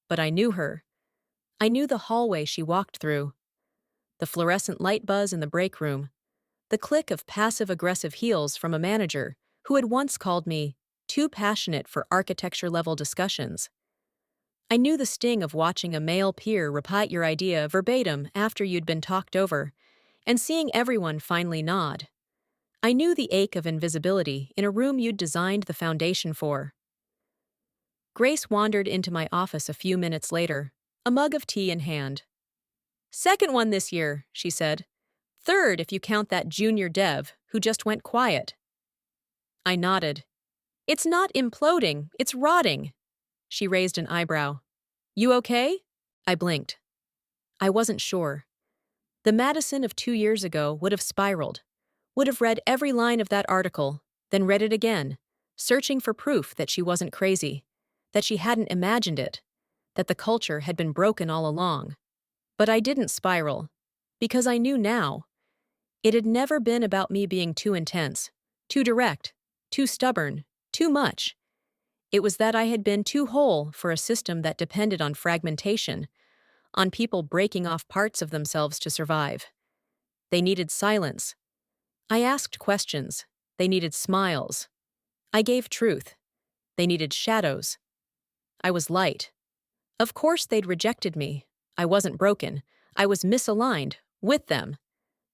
but I knew her. I knew the hallway she walked through. The fluorescent light buzz in the break room. The click of passive-aggressive heels from a manager who had once called me too passionate for architecture-level discussions. I knew the sting of watching a male peer repeat your idea verbatim after you'd been talked over, and seeing everyone finally nod. I knew the ache of invisibility in a room you'd designed the foundation for. Grace wandered into my office a few minutes later, a mug of tea in hand. "Second one this year," she said. "Third if you count that junior dev who just went quiet." I nodded. "It's not imploding, it's rotting." She raised an eyebrow. "You okay?" I blinked. I wasn't sure. The Madison of 2 years ago would have spiraled, would have read every line of that article, then read it again, searching for proof that she wasn't crazy, that she hadn't imagined it, that the culture had been broken all along. But I didn't spiral, because I knew now. It had never been about me being too intense, too direct, too stubborn, too much. It was that I had been too whole for a system that depended on fragmentation, on people breaking off parts of themselves to survive. They needed silence. I asked questions. They needed smiles. I gave truth. They needed shadows. I was light. Of course they'd rejected me. I wasn't broken. I was misaligned with them.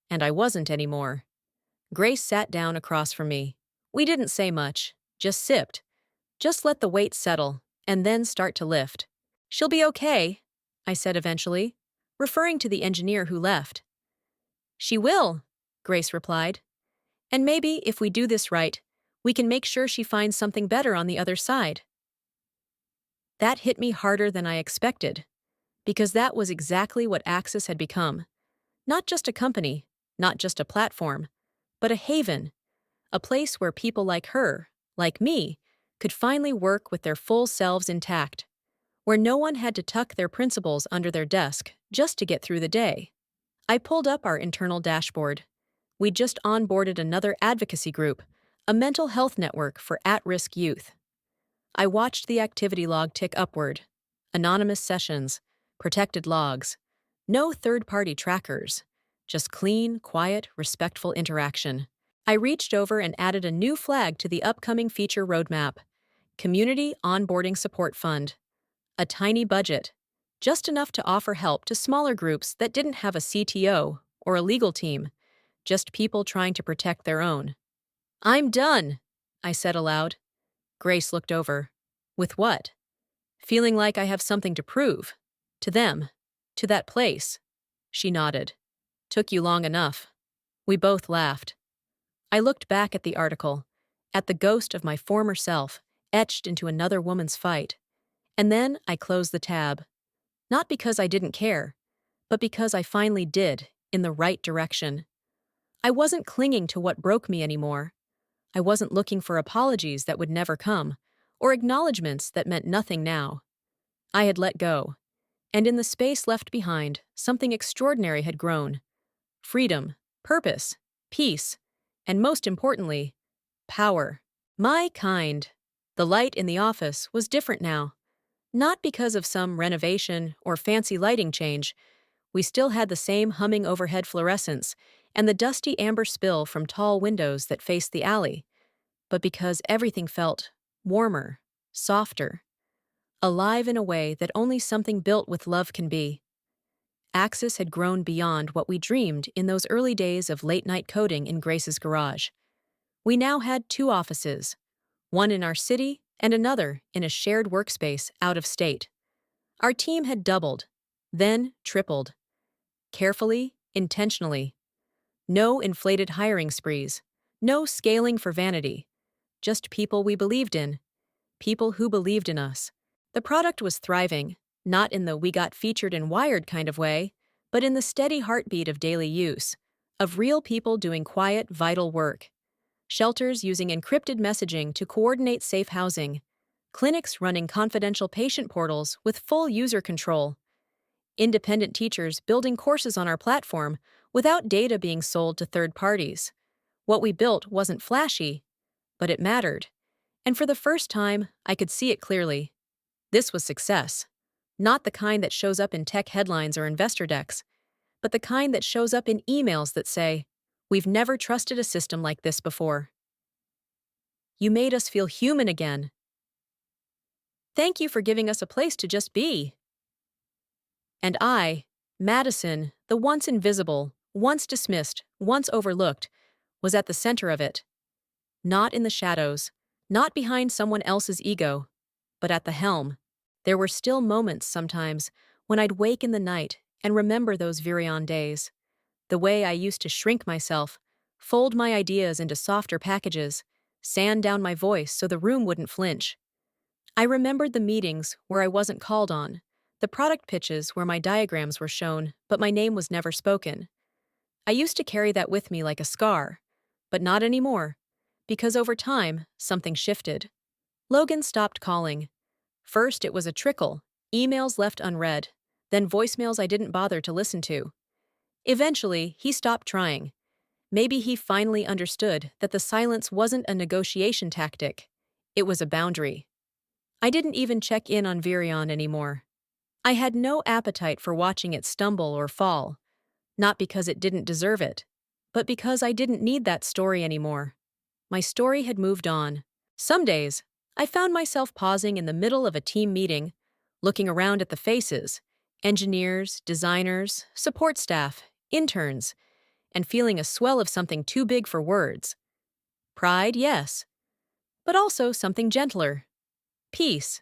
And I wasn't anymore. Grace sat down across from me. We didn't say much, just sipped. Just let the weight settle, and then start to lift. "She'll be okay," I said eventually, referring to the engineer who left. "She will," Grace replied. "And maybe, if we do this right, we can make sure she finds something better on the other side." That hit me harder than I expected, because that was exactly what Axis had become. Not just a company, not just a platform, but a haven, a place where people like her, like me, could finally work with their full selves intact, where no one had to tuck their principles under their desk just to get through the day. I pulled up our internal dashboard. We'd just onboarded another advocacy group, a mental health network for at-risk youth. I watched the activity log tick upward. Anonymous sessions, protected logs, no third-party trackers, just clean, quiet, respectful interaction. I reached over and added a new flag to the upcoming feature roadmap: Community Onboarding Support Fund. A tiny budget, just enough to offer help to smaller groups that didn't have a CTO or a legal team, just people trying to protect their own. "I'm done," I said aloud. Grace looked over. "With what?" "Feeling like I have something to prove. To them. To that place." She nodded. "Took you long enough." We both laughed. I looked back at the article, at the ghost of my former self, etched into another woman's fight. And then I closed the tab. Not because I didn't care, but because I finally did, in the right direction. I wasn't clinging to what broke me anymore. I wasn't looking for apologies that would never come, or acknowledgments that meant nothing now. I had let go. And in the space left behind, something extraordinary had grown. Freedom, purpose, peace, and most importantly, power. My kind. The light in the office was different now. Not because of some renovation or fancy lighting change. We still had the same humming overhead fluorescence and the dusty amber spill from tall windows that faced the alley, but because everything felt warmer, softer, alive in a way that only something built with love can be. Axis had grown beyond what we dreamed in those early days of late-night coding in Grace's garage. We now had 2 offices, one in our city and another in a shared workspace out of state. Our team had doubled, then tripled. Carefully, intentionally. No inflated hiring sprees. No scaling for vanity. Just people we believed in. People who believed in us. The product was thriving, not in the we got featured in Wired kind of way, but in the steady heartbeat of daily use, of real people doing quiet, vital work. Shelters using encrypted messaging to coordinate safe housing. Clinics running confidential patient portals with full user control. Independent teachers building courses on our platform without data being sold to third parties. What we built wasn't flashy, but it mattered. And for the first time, I could see it clearly. This was success. Not the kind that shows up in tech headlines or investor decks, but the kind that shows up in emails that say, "We've never trusted a system like this before. You made us feel human again. Thank you for giving us a place to just be." And I, Madison, the once invisible, once dismissed, once overlooked, was at the center of it. Not in the shadows, not behind someone else's ego, but at the helm. There were still moments sometimes when I'd wake in the night and remember those Virion days. The way I used to shrink myself, fold my ideas into softer packages, sand down my voice so the room wouldn't flinch. I remembered the meetings where I wasn't called on, the product pitches where my diagrams were shown, but my name was never spoken. I used to carry that with me like a scar, but not anymore, because over time, something shifted. Logan stopped calling. First, it was a trickle, emails left unread, then voicemails I didn't bother to listen to. Eventually, he stopped trying. Maybe he finally understood that the silence wasn't a negotiation tactic. It was a boundary. I didn't even check in on Virion anymore. I had no appetite for watching it stumble or fall, not because it didn't deserve it, but because I didn't need that story anymore. My story had moved on. Some days, I found myself pausing in the middle of a team meeting, looking around at the faces, engineers, designers, support staff, interns, and feeling a swell of something too big for words. Pride, yes, but also something gentler. Peace.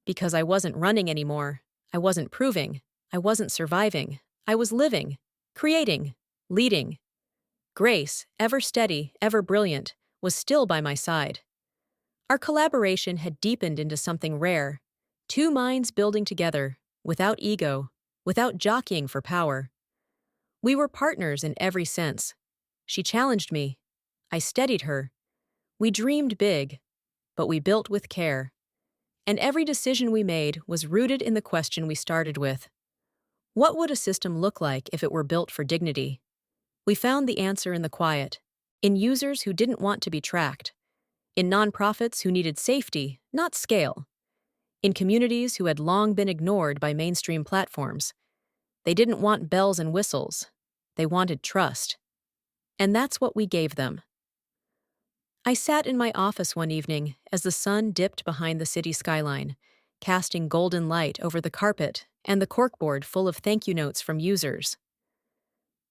Because I wasn't running anymore. I wasn't proving. I wasn't surviving. I was living, creating, leading. Grace, ever steady, ever brilliant, was still by my side. Our collaboration had deepened into something rare. Two minds building together, without ego, without jockeying for power. We were partners in every sense. She challenged me. I steadied her. We dreamed big, but we built with care. And every decision we made was rooted in the question we started with. What would a system look like if it were built for dignity? We found the answer in the quiet, in users who didn't want to be tracked, in nonprofits who needed safety, not scale, in communities who had long been ignored by mainstream platforms. They didn't want bells and whistles. They wanted trust. And that's what we gave them. I sat in my office one evening as the sun dipped behind the city skyline, casting golden light over the carpet and the corkboard full of thank you notes from users.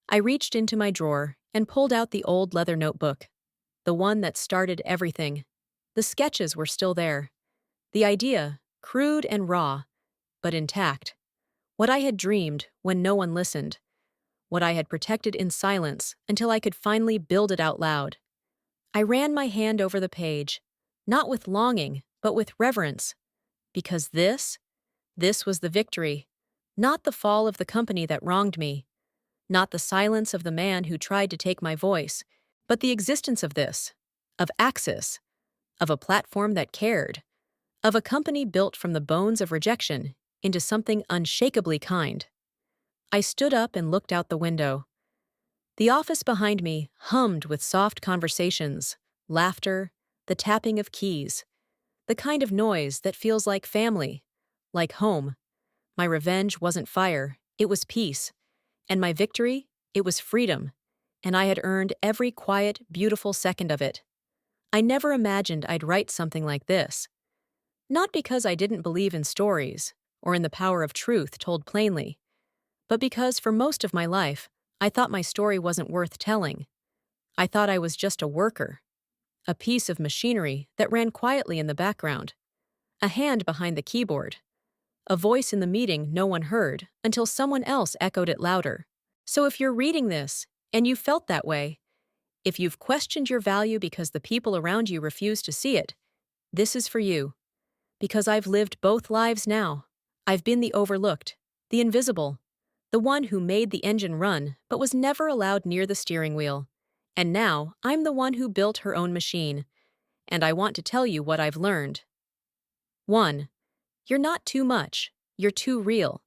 I reached into my drawer and pulled out the old leather notebook, the one that started everything. The sketches were still there. The idea, crude and raw, but intact. What I had dreamed when no one listened. What I had protected in silence until I could finally build it out loud. I ran my hand over the page, not with longing, but with reverence. Because this was the victory, not the fall of the company that wronged me, not the silence of the man who tried to take my voice, but the existence of this, of Axis, of a platform that cared, of a company built from the bones of rejection into something unshakably kind. I stood up and looked out the window. The office behind me hummed with soft conversations, laughter, the tapping of keys, the kind of noise that feels like family, like home. My revenge wasn't fire, it was peace. And my victory, it was freedom. And I had earned every quiet, beautiful second of it. I never imagined I'd write something like this. Not because I didn't believe in stories, or in the power of truth told plainly, but because for most of my life, I thought my story wasn't worth telling. I thought I was just a worker, a piece of machinery that ran quietly in the background, a hand behind the keyboard, a voice in the meeting no one heard until someone else echoed it louder. So if you're reading this, and you felt that way, if you've questioned your value because the people around you refuse to see it, this is for you. Because I've lived both lives now. I've been the overlooked, the invisible, the one who made the engine run but was never allowed near the steering wheel. And now I'm the one who built her own machine. And I want to tell you what I've learned. 1. You're not too much, you're too real.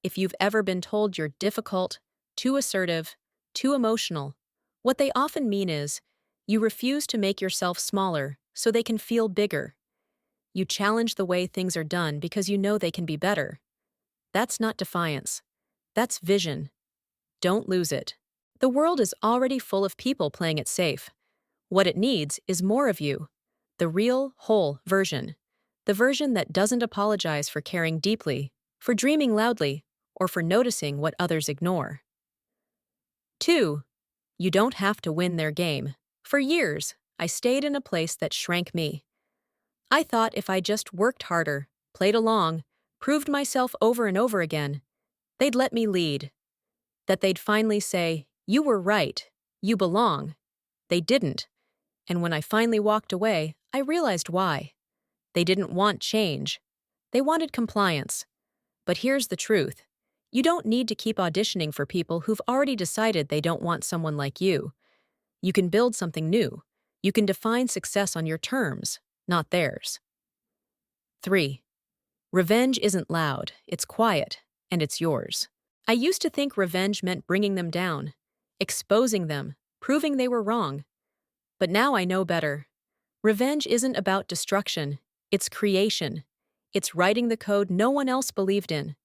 If you've ever been told you're difficult, too assertive, too emotional, what they often mean is, you refuse to make yourself smaller so they can feel bigger. You challenge the way things are done because you know they can be better. That's not defiance. That's vision. Don't lose it. The world is already full of people playing it safe. What it needs is more of you. The real, whole version. The version that doesn't apologize for caring deeply, for dreaming loudly, or for noticing what others ignore. 2. You don't have to win their game. For years, I stayed in a place that shrank me. I thought if I just worked harder, played along, proved myself over and over again, they'd let me lead. That they'd finally say, "You were right. You belong." They didn't. And when I finally walked away, I realized why. They didn't want change. They wanted compliance. But here's the truth. You don't need to keep auditioning for people who've already decided they don't want someone like you. You can build something new. You can define success on your terms, not theirs. 3. Revenge isn't loud, it's quiet, and it's yours. I used to think revenge meant bringing them down, exposing them, proving they were wrong. But now I know better. Revenge isn't about destruction, it's creation. It's writing the code no one else believed in.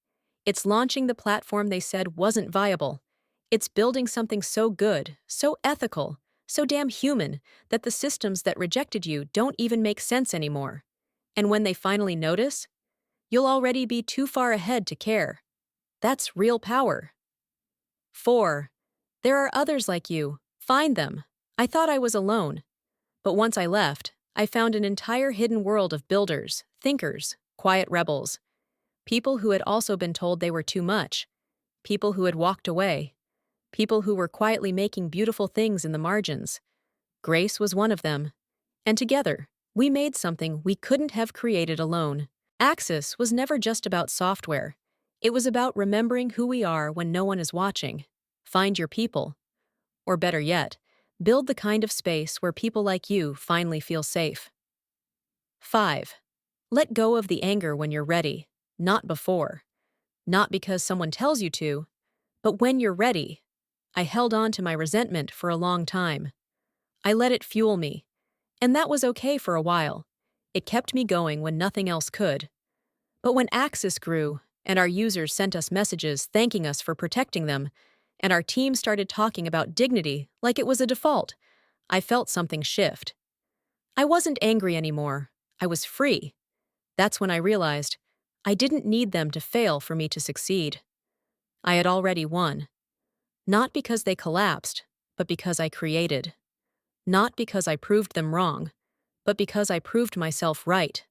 It's launching the platform they said wasn't viable. It's building something so good, so ethical, so damn human that the systems that rejected you don't even make sense anymore. And when they finally notice, you'll already be too far ahead to care. That's real power. 4. There are others like you. Find them. I thought I was alone. But once I left, I found an entire hidden world of builders, thinkers, quiet rebels. People who had also been told they were too much. People who had walked away. People who were quietly making beautiful things in the margins. Grace was one of them. And together, we made something we couldn't have created alone. Axis was never just about software. It was about remembering who we are when no one is watching. Find your people. Or better yet, build the kind of space where people like you finally feel safe. 5. Let go of the anger when you're ready, not before. Not because someone tells you to, but when you're ready. I held on to my resentment for a long time. I let it fuel me. And that was okay for a while. It kept me going when nothing else could. But when Axis grew, and our users sent us messages thanking us for protecting them, and our team started talking about dignity like it was a default, I felt something shift. I wasn't angry anymore. I was free. That's when I realized I didn't need them to fail for me to succeed. I had already won. Not because they collapsed, but because I created. Not because I proved them wrong, but because I proved myself right.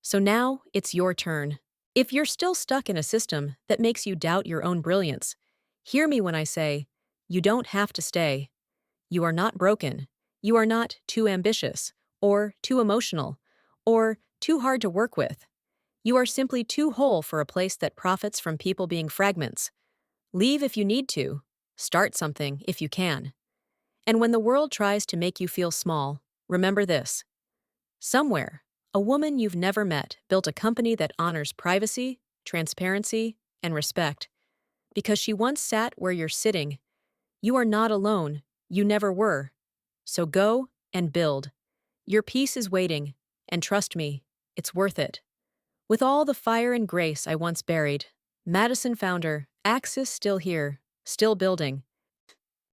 So now it's your turn. If you're still stuck in a system that makes you doubt your own brilliance, hear me when I say, you don't have to stay. You are not broken. You are not too ambitious, or too emotional, or too hard to work with. You are simply too whole for a place that profits from people being fragments. Leave if you need to. Start something if you can. And when the world tries to make you feel small, remember this. Somewhere, a woman you've never met built a company that honors privacy, transparency, and respect. Because she once sat where you're sitting. You are not alone. You never were. So go and build. Your peace is waiting, and trust me, it's worth it. With all the fire and grace I once buried, Madison found her, Axis still here, still building.